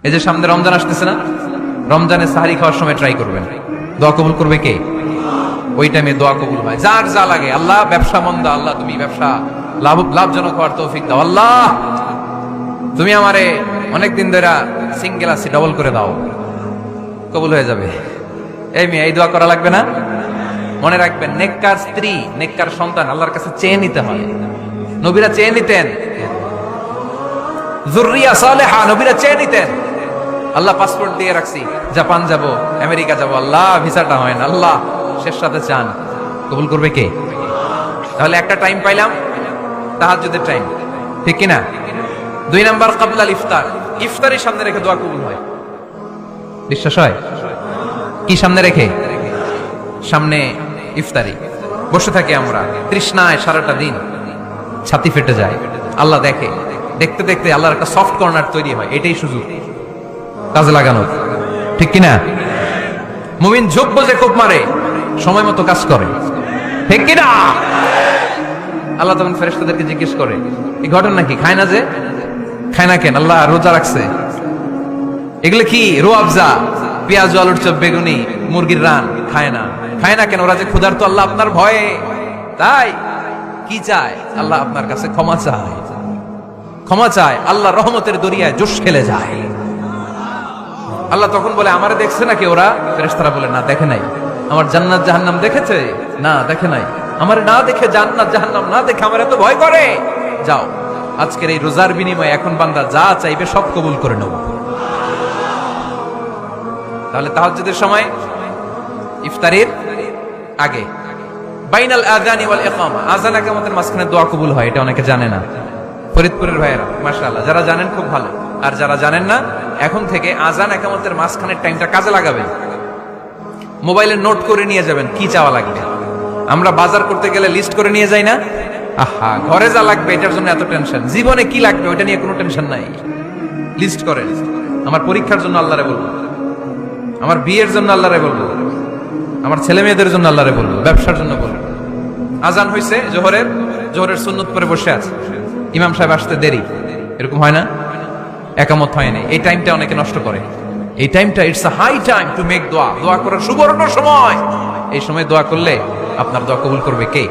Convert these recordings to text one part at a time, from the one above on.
এই যে সামনে রমজান আসতেছে না, রমজানে সাহারি খাওয়ার সময় ট্রাই করবেন, দোয়া কবুল করবে কে? ওই টাইমে দোয়া কবুল হয়। যার যা লাগে, আল্লাহ ব্যবসা মন্দা, আল্লাহ তুমি ব্যবসা লাভজনক হওয়ার তৌফিক দাও, আল্লাহ তুমি আমারে অনেকদিন ধরে সিঙ্গেল আছি, ডবল করে দাও, কবুল হয়ে যাবে। এই মেয়ে, এই দোয়া করা লাগবে না? মনে রাখবেন, নেককার স্ত্রী, নেককার সন্তান আল্লাহর কাছে চেয়ে নিতে হয়। নবীরা চেয়ে নিতেন, যুররিয়া সালেহা নবীরা চেয়ে নিতেন। আল্লাহ পাসপোর্ট দিয়ে রাখছি, জাপান যাব, আমেরিকা যাব, আল্লাহ ভিসাটা হয় না, আল্লাহ শেষ সাথে চান, কবুল করবে কে? তাহলে একটা টাইম পাইলাম, তাহাজ্জুদের টাইম, ঠিক কিনা? 2 নাম্বার ক্বাবলাল ইফতার, ইফতারের সামনে রেখে দোয়া কবুল হয়। বিশ্বাস হয়? কি সামনে রেখে? সামনে ইফতারি বসে থাকি আমরা, তৃষ্ণায় সারাটা দিন, ছাতি ফেটে যায়, আল্লাহ দেখে, দেখতে দেখতে আল্লাহর একটা সফট কর্নার তৈরি হয়। এটাই সুযোগ কাজে লাগানোর, ঠিক কিনা? মুমিন ঝোপ বজে খুব মারে, সময় মতো কাজ করে, ঠিক কিনা? আল্লাহ তখন ফেরেশতাদেরকে জিজ্ঞেস করে, এই ঘটনা কি? খায় না যে? খায় না কেন? আল্লাহ রোজা রাখছে। এগুলো কি? রোয়াবজা, পেঁয়াজ, আলুর চপ, বেগুনি, মুরগির রান, খায় না। খায় না কেন? ওরা যে ক্ষুধার্ত, আল্লাহ আপনার ভয়ে। তাই কি চায়? আল্লাহ আপনার কাছে ক্ষমা চায়, ক্ষমা চায়, আল্লাহ রহমতের দরিয়ায় জোশ খেলে যায়। আল্লাহ তখন বলে, আমারে দেখছে নাকি ওরা? ফেরেশতারা বলে, না দেখে নাই। আমার জান্নাত জাহান্নাম দেখেছে? না দেখে নাই। আমার না দেখে, জান্নাত জাহান্নাম না দেখে আমার এত ভয় করে। যাও, আজকের এই রোজার বিনিময়ে এখন বান্দা যা চাইবে সব কবুল করে নেব। তাহলে তাহাজ্জুদের সময়, ইফতারের আগে, বাইনাল আযানি ওয়াল ইকামা, আযান ইকামতের মাঝখানে দোয়া কবুল হয়। এটা অনেকে জানে না। ফরিদপুরের ভাইয়েরা মাশাআল্লাহ, যারা জানেন খুব ভালো, আর যারা জানেন না, এখন থেকে আযান ইকামতের মাঝখানের টাইমটা কাজে লাগাবেন। মোবাইলে নোট করে নিয়ে যাবেন কি চাওয়া লাগবে। আমরা বাজার করতে গেলে লিস্ট করে নিয়ে যাই না? আহা, ঘরে যা লাগবে এটার জন্য এত টেনশন, জীবনে কি লাগবে ওটা নিয়ে কোনো টেনশন নাই। লিস্ট করেন। আমার পরীক্ষার জন্য আল্লাহরে বলবো, আমার বিয়ের জন্য আল্লাহরে বলবো, আমার ছেলে মেয়েদের জন্য আল্লাহরে বলবো, ব্যবসার জন্য বলবো। আজান হয়েছে জোহরের সুন্নত পরে বসে আছে, ইমাম সাহেব আসতে দেরি, এরকম হয় না? একামত হয় না, এই টাইমটা অনেকে নষ্ট করে। এই টাইমটা, it's a high time to make দোয়া, দোয়া করার সুবর্ণ সময়। এই সময় দোয়া করলে আপনার দোয়া কবুল করবে কে?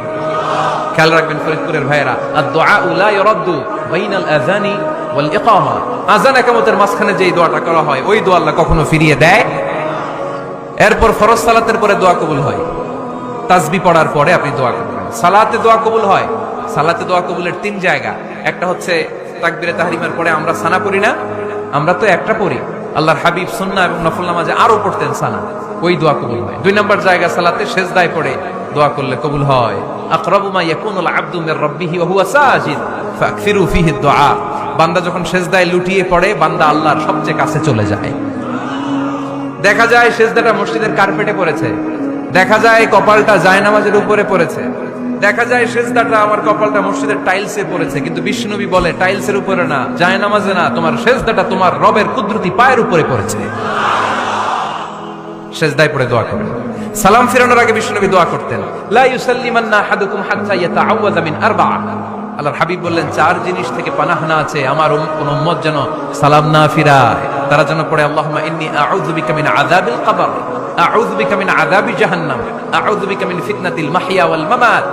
খেয়াল রাখবেন ফরিদপুরের ভাইয়েরা, আদ-দুআ লা ইরাদ্দু বাইনাল আযানি ওয়াল ইকামা, আযান ইকামতের মাঝখানে যেই দোয়াটা করা হয় ওই দোয়া আল্লাহ কখনো ফিরিয়ে দেয়। এরপর ফরজ সালাতের পরে দোয়া কবুল হয়, তাসবিহ পড়ার পরে আপনি দোয়া করবেন। সালাতে দোয়া কবুল হয়, সালাতে দোয়া কবুলের 3 জায়গা। একটা হচ্ছে তাকবীরে তাহরিমের পরে আমরা সানা পড়ি না, আমরা তো একটা পড়ি, আল্লাহর হাবিব সুন্নাহ এবং নফল নামাজে আরো পড়তেন সানা, ওই দোয়া কবুল হয়। 2 নম্বর জায়গা, সালাতে সেজদায় পড়ে দোয়া করলে কবুল হয়। আকরাবু মা ইয়াকুনুল আবদু মির রাব্বিহি ওয়া হুয়া সাজিদ ফাকসিরু ফিহি দুআ, বান্দা যখন সেজদায় লুটিয়ে পড়ে, বান্দা আল্লাহর সবচেয়ে কাছে চলে যায়। দেখা যায় সেজদাটা মসজিদের কার্পেটে পড়েছে, দেখা যায় কপালটা জায়নামাজের উপরে পড়েছে, দেখা যায় সেজদাটা, আমার কপালটা মসজিদের টাইলসে পড়েছে, কিন্তু বিশ্বনবী বলে টাইলসের উপরে না, জায়নামাজে না, তোমার সেজদাটা তোমার রবের কুদরতি পায়ের উপরে পড়েছে। সেজদায় পড়ে দোয়া করেন। সালাম ফিরানোর আগে বিশ্বনবী দোয়া করতেন, লা ইউসাল্লিমান্না আহাদুকুম হাত্তা ইয়াতাআওয়াযা মিন আরবা'a। আল্লাহর হাবিব বললেন 4 জিনিস থেকে পানাহানা আছে, আমার কোন উম্মত যেন সালাম না ফিরায়। তারা যেন পড়ে, আল্লাহুম্মা ইন্নী আউযু বিকা মিন আযাবিল কবর, আউযু বিকা মিন আযাবি জাহান্নাম, আউযু বিকা মিন ফিতনাতিল মাহইয়া ওয়াল মামাত,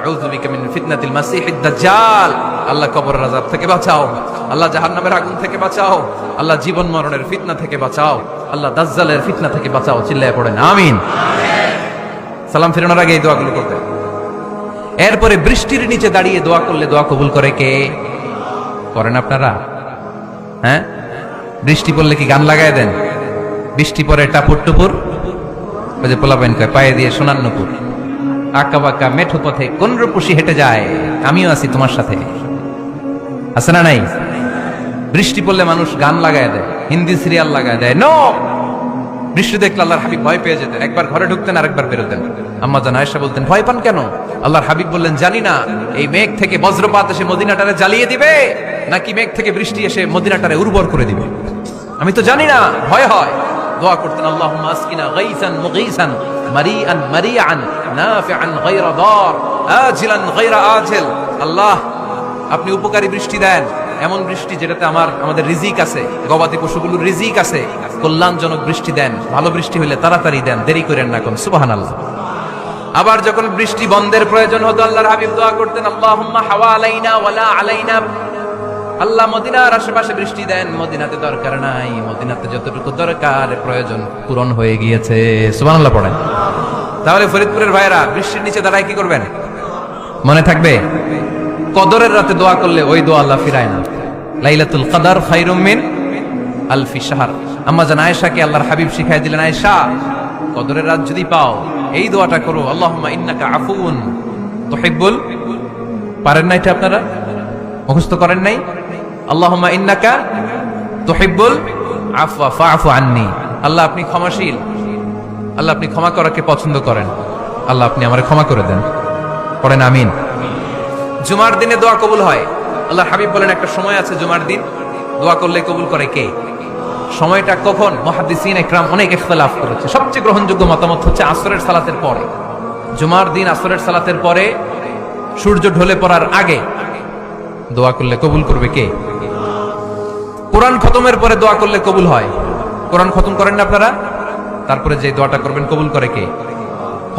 আউযু বিকা মিন ফিতনাতিল মাসিহিদ দাজ্জাল। আল্লাহ কবরের আযাব থেকে বাঁচাও, আল্লাহ জাহান্নামের আগুন থেকে বাঁচাও, আল্লাহ জীবন মরণের ফিতনা থেকে বাঁচাও, আল্লাহ দাজ্জালের ফিতনা থেকে বাঁচাও। চিল্লায়ে পড়েন আমিন। সালাম ফিরানোর আগে এই দোয়াগুলো করতে। এরপরে বৃষ্টির নিচে দাঁড়িয়ে দোয়া করলে দোয়া কবুল করে কে? করেন আপনারা? হ্যাঁ, বৃষ্টি পড়লে কি গান লাগায় দেন? বৃষ্টি পরে টাপুর টুপুর, ওই যে পোলাপাইন কয় পায়ে দিয়ে সোনার নুপুর, আঁকা বাঁকা মেঠো পথে কোন রূপসী হেঁটে যায়, আমিও আছি তোমার সাথে, আছে না নাই? বৃষ্টি পড়লে মানুষ গান লাগায় দেয়, হিন্দি সিরিয়াল লাগায় দেয়। নো, বৃষ্টি দেখলে আল্লাহর হাবিব ভয় পেয়ে যেতেন, একবার ঘরে ঢুকতেন আর একবার বেরোতেন। আম্মা জান আয়েশা বলতেন, ভয় পান কেন? আল্লাহর হাবিব বললেন, জানি না এই মেঘ থেকে বজ্রপাত এসে মদিনাটারে জ্বালিয়ে দিবে, নাকি মেঘ থেকে বৃষ্টি এসে মদিনাটারে উর্বর করে দিবে, আমি তো জানি না, ভয় হয়। দোয়া করতেন, আল্লাহুম্মা আসকিনা গাইসান মুগীসান মারিআন মারিআন নাফিআন গায়রা দার আজিলান গায়রা আজিল। আল্লাহ, আপনি উপকারী বৃষ্টি দেন, এমন বৃষ্টি যেটাতে আমাদের রিজিক আছে, গবাদি পশুগুলোর রিজিক আছে, কল্যাণজনক বৃষ্টি দেন, ভালো বৃষ্টি হলে তাড়াতাড়ি দেন, দেরি করেন না কোন। সুবহানাল্লাহ। আবার যখন বৃষ্টি বন্ধের প্রয়োজন হতো আল্লাহর হাবিব দোয়া করতেন, আল্লাহুম্মা হাওয়া আলাইনা ওয়ালা আলাইনা। আল্লাহ মদিনার আশেপাশে বৃষ্টি দেন, মদিনাতে দরকার নাই, মদিনাতে যতটুকু দরকার প্রয়োজন পূরণ হয়ে গিয়েছে। সুবহানাল্লাহ পড়েন। তাহলে ফরিদপুরের ভাইরা বৃষ্টির নিচে দাঁড়ায় কি করবেন মনে থাকবে? কদরের রাতে দোয়া করলে ওই দোয়া আল্লাহ ফিরায় না। লাইলাতুল কদর খায়রুম মিন আলফি শাহর। আম্মা জান আয়েশাকে আল্লাহর হাবিব শিখাই দিলেন, আয়েশা কদরের রাত যদি পাও এই দোয়াটা করো, আল্লাহুম্মা ইন্নাকা আফুউন তুহিব্বুল। পারেন না এটা? আপনারা মুখস্থ করেন নাই? আল্লাহুম্মা ইন্নাকা তুহিব্বুল আফওয়া ফাআফু আন্নি। আল্লাহ আপনি ক্ষমাশীল, আল্লাহ আপনি ক্ষমা করাকে পছন্দ করেন, আল্লাহ আপনি আমারে ক্ষমা করে দেন। পড়েন আমিন। জুমার দিনে দোয়া কবুল হয়। আল্লাহর হাবিব বলেন একটা সময় আছে জুমার দিন দোয়া করলে কবুল করে কে? সময়টা কখন? মুহাদ্দিসিন ইকরাম অনেক ইখতিলাফ করেছে। সবচেয়ে গ্রহণযোগ্য মতামত হচ্ছে আসরের সালাতের পরে। জুমার দিন আসরের সালাতের পরে সূর্য ঢলে পড়ার আগে দোয়া করলে কবুল করবে কে? কোরআন খতমের পরে দোয়া করলে কবুল হয়। কোরআন খতম করেন না আপনারা? তারপরে যে দোয়াটা করবেন কবুল করে কে?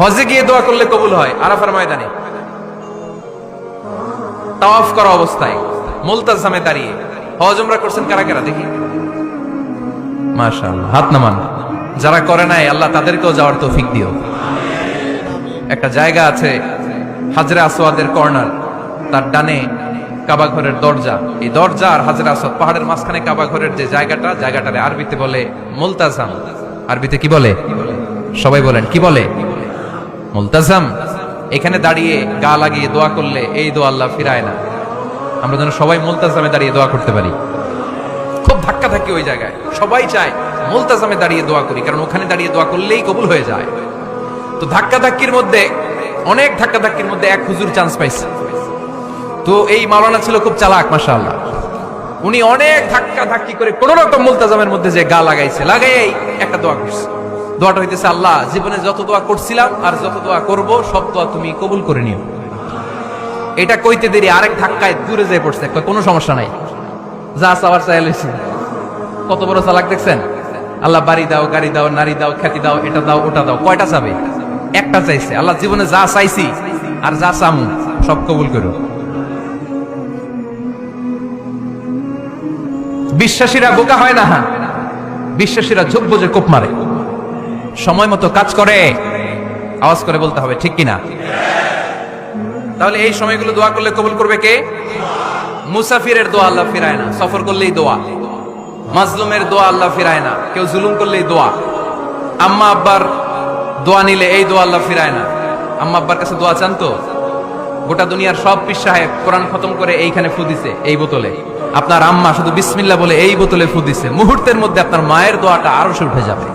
হজে গিয়ে দোয়া করলে কবুল হয়। আরাফার ময়দানে তাওয়াফ করা অবস্থায় মুলতাজামে দাঁড়িয়ে। হজ উমরা করছেন কারা কারা দেখি? মাশাআল্লাহ, হাত নামান। যারা করে নাই আল্লাহ তাদেরকেও যাওয়ার তৌফিক দিও। একটা জায়গা আছে হাজরে আসওয়াদের কর্নার, তার ডানে কাবা ঘরের দরজা। এই দরজা আর হাজরে আসওয়াদ পাহাড়ের মাঝখানে কাবা ঘরের যে জায়গাটারে আরবিতে বলে মুলতাজাম। আরবিতে কি বলে? সবাই বলেন কি বলে? মুলতাজাম। এখানে দাঁড়িয়ে গা লাগিয়ে দোয়া করলে এই দোয়া আল্লাহ ফিরায় না। আমরা যেন সবাই মুলতাজামে দাঁড়িয়ে দোয়া করতে পারি। খুব ধাক্কা ধাক্কি ওই জায়গায়, সবাই চায় মুলতাজামে দাঁড়িয়ে দোয়া করি, কারণ ওখানে দাঁড়িয়ে দোয়া করলেই কবুল হয়ে যায়। তো ধাক্কা ধাক্কির মধ্যে, অনেক ধাক্কা ধাক্কির মধ্যে এক হুজুর চান্স পাইছে। তো এই মাওলানা ছিল খুব চালাক, মাশাআল্লাহ। উনি অনেক ধাক্কা ধাক্কি করে কোন রকম মুলতাজামের মধ্যে যে গা লাগাইছে, লাগাই একটা দোয়া করছে। দোয়াটা হইতেছে, আল্লাহ জীবনে যত দোয়া করছিলাম আর যত দোয়া করব সব দোয়া তুমি কবুল করে নিও। এটা কইতে দেরি আরেক ধাক্কায় দূরে যেয়ে পড়ছে। কোনো সমস্যা নাই, যা চাওয়ার চাই লইছি। কত বড় চালাক দেখছেন? আল্লাহ বাড়ি দাও, গাড়ি দাও, নারী দাও, খ্যাতি দাও, এটা দাও, ওটা দাও। কয়টা চাবে? একটা চাইছে। আল্লাহ জীবনে যা চাইছি আর যা চামু সব কবুল করো। বিশ্বাসীরা বোকা হয় না, বিশ্বাসীরা যোগ্য যে কোপ মারে, সময় মতো কাজ করে। আওয়াজ করে বলতে হবে ঠিক কিনা? তাহলে এই সময়গুলো দোয়া করলে কবুল করবে কে? মুসাফিরের দোয়া আল্লাহ ফিরায় না, সফর করলেই দোয়া। মাজলুমের দোয়া আল্লাহ ফিরায় না, কেউ জুলুম করলেই দোয়া। আম্মা আব্বার দোয়া নিলে এই দোয়া আল্লাহ ফিরায় না। আম্মা আব্বার কাছে দোয়া চান তো? গোটা দুনিয়ার সব পীর সাহেব কোরআন খতম করে এইখানে ফু দিছে এই বোতলে, আপনার আম্মা শুধু বিসমিল্লাহ বলে এই বোতলে ফু দিছে, মুহূর্তের মধ্যে আপনার মায়ের দোয়াটা আরো উঠে যাবে।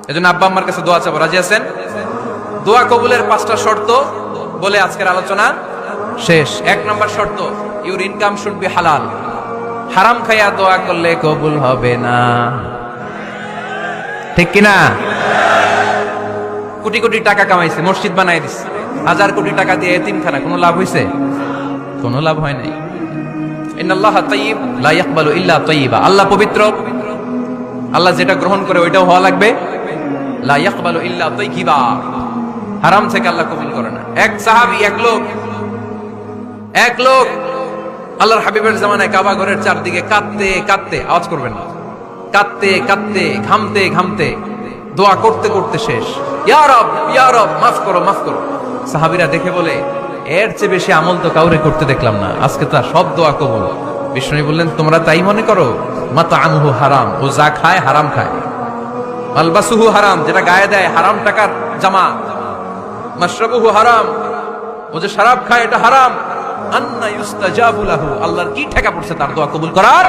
এজন্য আব্বা আম্মার কাছে দোয়া চাবো। রাজি আছেন? দোয়া কবুলের 5টা শর্ত বলে আজকের আলোচনা শেষ। 1 নম্বর শর্ত, ইউর ইনকাম শুড বি হালাল। হারাম খাইয়া দোয়া করলে কবুল হবে না, ঠিক কিনা? কোটি কোটি টাকা কামাইছে, মসজিদ বানাই দিছে, 1000 কোটি টাকা দিয়ে এতিমখানা, কোনো লাভ হইছে? কোনো লাভ হয় নাই। ইন্নাল্লাহা তাইয়্যিব লা ইয়াকবালু ইল্লা তাইয়্যিবা। আল্লাহ পবিত্র, আল্লাহ যেটা গ্রহণ করে ওইটাও হওয়া লাগবে। লা ইয়াকবালু ইল্লা তাইয়্যিবা। হারাম থেকে আল্লাহ কবুল করে না। এক সাহাবী, এক লোক আল্লাহর হাবিবের জামানায় কাবা ঘরের চারদিকে কাঁদতে কাঁদতে, আওয়াজ করবেন না, কাঁদতে কাঁদতে, ঘামতে ঘামতে, দোয়া করতে করতে শেষ। ইয়া রব, ইয়া রব, মাফ করো, মাফ করো। সাহাবীরা দেখে বলে, এর চেয়ে বেশি আমল তো কাউরে করতে দেখলাম না, আজকে তার সব দোয়া কবুল। বিষ্ণু বললেন, তোমরা তাই মনে করো? মাতাআমুহু হারাম, ও যা খায় হারাম খায়। মালবাসুহু হারাম, যেটা গায়ে দেয় হারাম টাকার জামা। মাশরাবুহু হারাম, ও যে শরাব খায় এটা হারাম। আন্না ইউস্তাজাবু লাহু, আল্লাহর কি ঠেকা পড়ছে তার দোয়া কবুল করার?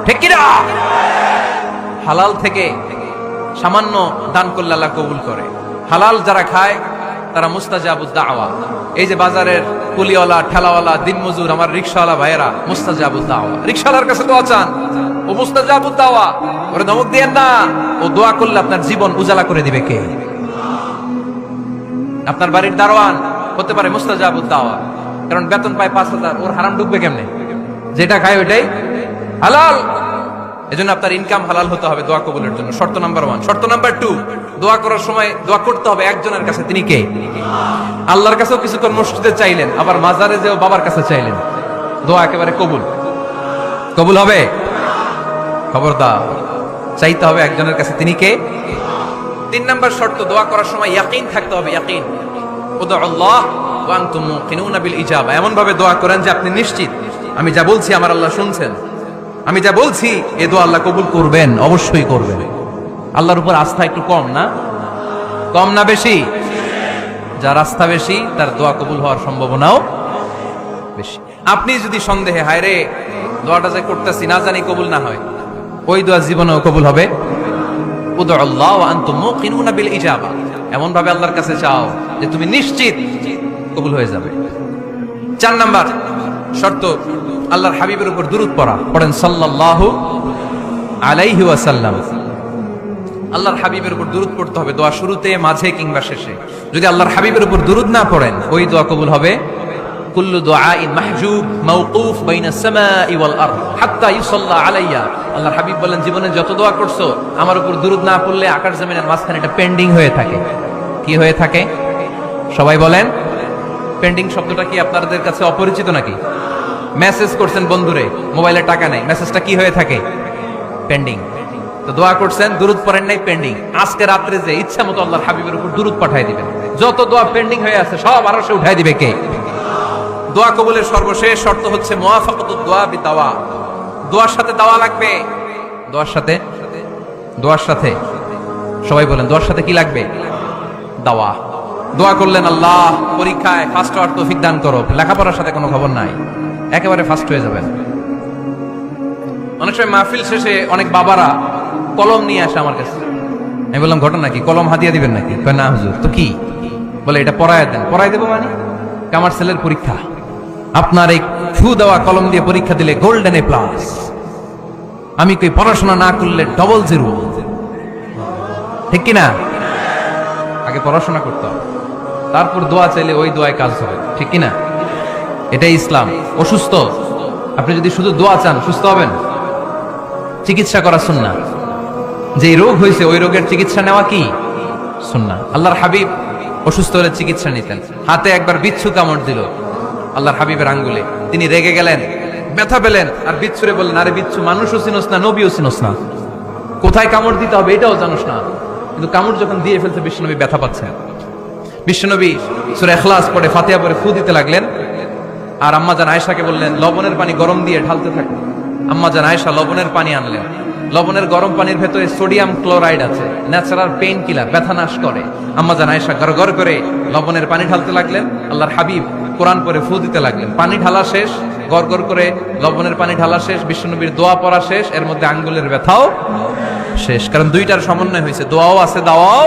ঠিক কি না? হালাল থেকে সামান্য দান করলে আল্লাহ কবুল করে। হালাল যারা খায় তারা মুস্তাজাবুদ দাওয়া। এই যে বাজারের কুলিওয়ালা, ঠেলাওয়ালা, দিনমজুর, আমার রিকশাওয়ালা ভাইয়েরা, মুস্তাজাবুদ দাওয়া। রিকশাওয়ালার কাছে দোয়া চান, ও মুস্তাজাবুদ দাওয়া। ওরে ধমক দিয়েন না, ও দোয়া করলে আপনার জীবন উজালা করে দিবে কে? আপনার বাড়ির দারোয়ান হতে পারে মুস্তাজাবুদ দাওয়া। কারণ বেতন পায় 5,000, ওর হারাম ঢুকবে কেমনে? যেটা খায় ওইটাই হালাল। এজন্য আপনার ইনকাম হালাল হতে হবে দোয়া কবুলের জন্য। শর্ত নাম্বার 1। শর্ত নাম্বার 2, দোয়া করার সময় দোয়া করতে হবে একজনের কাছে। তিনি কে? আল্লাহর কাছেও কিছুক্ষণ মসজিদে চাইলেন, আবার মাজারে যেও বাবার কাছে চাইলেন, দোয়া একেবারে কবুল। কবুল হবে? খবরদার, চাইতে হবে একজনের কাছে। তিনি কে? 3 নাম্বার শর্ত, দোয়া করার সময় ইয়াকিন থাকতে হবে। ইয়াকিন, উদউল্লাহ ওয়া আনতুম মুকিনুনা বিল ইজাবা। এমন ভাবে দোয়া করেন যে আপনি নিশ্চিত আমি যা বলছি আমার আল্লাহ শুনছেন, আমি যা বলছি এ দোয়া আল্লাহ কবুল করবেন, অবশ্যই করবেন। আল্লাহর উপর আস্থা একটু কম না? কম না বেশি? যার আস্থা বেশি তার দোয়া কবুল হওয়ার সম্ভাবনাও বেশি। আপনি যদি সন্দেহে হায় রে দোয়াটা যে করতেছি না জানি কবুল না হয়, ওই দোয়া জীবনেও কবুল হবে। উদউল্লাহ ওয়া আনতুম মুকিনুনা বিল ইজাবা, এমন ভাবে আল্লাহর কাছে চাও যে তুমি নিশ্চিত কবুল হয়ে যাবে। 4 নাম্বার শর্ত, আল্লাহর হাবিবের উপর দুরূদ পড়া। পড়েন সাল্লাল্লাহু আলাইহি ওয়াসাল্লাম। আল্লাহর হাবিবের উপর দুরূদ পড়তে হবে দোয়া শুরুতে, মাঝে কিংবা শেষে। যদি আল্লাহর হাবিবের উপর দুরূদ না পড়েন ওই দোয়া কবুল হবে। কুল্লু দুআইন মাহজুব মাওকুফ বাইনাস সামাই ওয়াল আরদ হাত্তা ইউসাল্লা আলাইয়া। আল্লাহর হাবিব বলেন, জীবনে যত দোয়া করছো আমার উপর দুরূদ না পড়লে আকাশ জমিনের মাঝখানে এটা পেন্ডিং হয়ে থাকে। কি হয়ে থাকে? সবাই বলেন। পেন্ডিং শব্দটা কি আপনাদের কাছে অপরিচিত নাকি? মেসেজ করছেন বন্ধুরে, মোবাইলে টাকা নাই, মেসেজটা কি হয়ে থাকে? পেন্ডিং। তো দোয়া করছেন, দুরূদ পড়েন নাই, পেন্ডিং। আজকে রাত্রে যে ইচ্ছা মতো আল্লাহর হাবিবের উপর দুরূদ পাঠিয়ে দিবেন, যত দোয়া পেন্ডিং হয়ে আছে সব আরশে উঠাই দিবে কে? দোয়া কবুলের সর্বশেষ শর্ত হচ্ছে মুওয়াফাকাতুদ দোয়া বিদাওয়া। দোয়ার সাথে দাওয়া লাগবে। দোয়ার সাথে সবাই বলেন, দোয়ার সাথে কি লাগবে? দাওয়া। দোয়া করলেন, আল্লাহ পরীক্ষায় ফার্স্ট হওয়ার তৌফিক দান করো, লেখাপড়ার সাথে কোনো খবর নাই, একেবারে ফার্স্ট হয়ে যাবেন। অনেক সময় মাহফিল শেষে অনেক বাবারা কলম নিয়ে আসে আমার কাছে। আমি বললাম, ঘটনা কি? কলম হাদিয়া দিবেন নাকি? না হুজুর। তো কি? বলে এটা পড়ায় দেন। পড়াই দেবো মানে? আমার ছেলের পরীক্ষা, আপনার এই ফু দেওয়া কলম দিয়ে পরীক্ষা দিলে গোল্ডেন এ প্লাস, আমি কই পড়াশোনা না করলে ডবল জিরো। ঠিক কিনা? আগে পড়াশোনা করতে হবে, তারপর দোয়া চাইলে ওই দোয়ায় কাজ হবে। ঠিক কিনা? এটাই ইসলাম। অসুস্থ, আপনি যদি শুধু দোয়া চান সুস্থ হবেন? চিকিৎসা করা সুন্নাহ। যে রোগ হয়েছে ওই রোগের চিকিৎসা নেওয়া কি সুন্নাহ। আল্লাহর হাবিব অসুস্থ হলে চিকিৎসা নিতেন। হাতে একবার বিচ্ছু কামড় দিল আল্লাহর হাবিবের আঙ্গুলে, তিনি রেগে গেলেন, ব্যথা পেলেন, আর বিচ্ছুরে বললেন, আরে বিচ্ছু, মানুষও চিনোস না, নবীও চিনোস না, কোথায় কামড় দিতে হবে এটাও জানোস না। কিন্তু কামড় যখন দিয়ে ফেলতে বিশ্বনবী ব্যথা পাচ্ছেন। বিশ্বনবী সূরা ইখলাস পড়ে ফাতিহা পড়ে ফু দিতে লাগলেন, আর আম্মাজান আয়েশাকে বললেন লবণের পানি গরম দিয়ে ঢালতে থাকো। আম্মাজান আয়েশা লবণের পানি আনলেন। লবণের গরম পানির ভেতরে সোডিয়াম ক্লোরাইড আছে, ন্যাচারাল পেইন কিলার, ব্যথা নাশ করে। আম্মাজান আয়েশা গড়গড় করে লবণের পানি ঢালতে লাগলেন। আল্লাহর হাবিব কোরআন পড়ে ফু দিতে লাগলেন। পানি ঢালা শেষ, গড়গড় করে লবণের পানি ঢালা শেষ, বিশ্বনবীর দোয়া পড়া শেষ, এর মধ্যে আঙ্গুলের ব্যথাও শেষ। কারণ দুইটার সমন্বয় হয়েছে, দোয়াও আছে দাওয়াও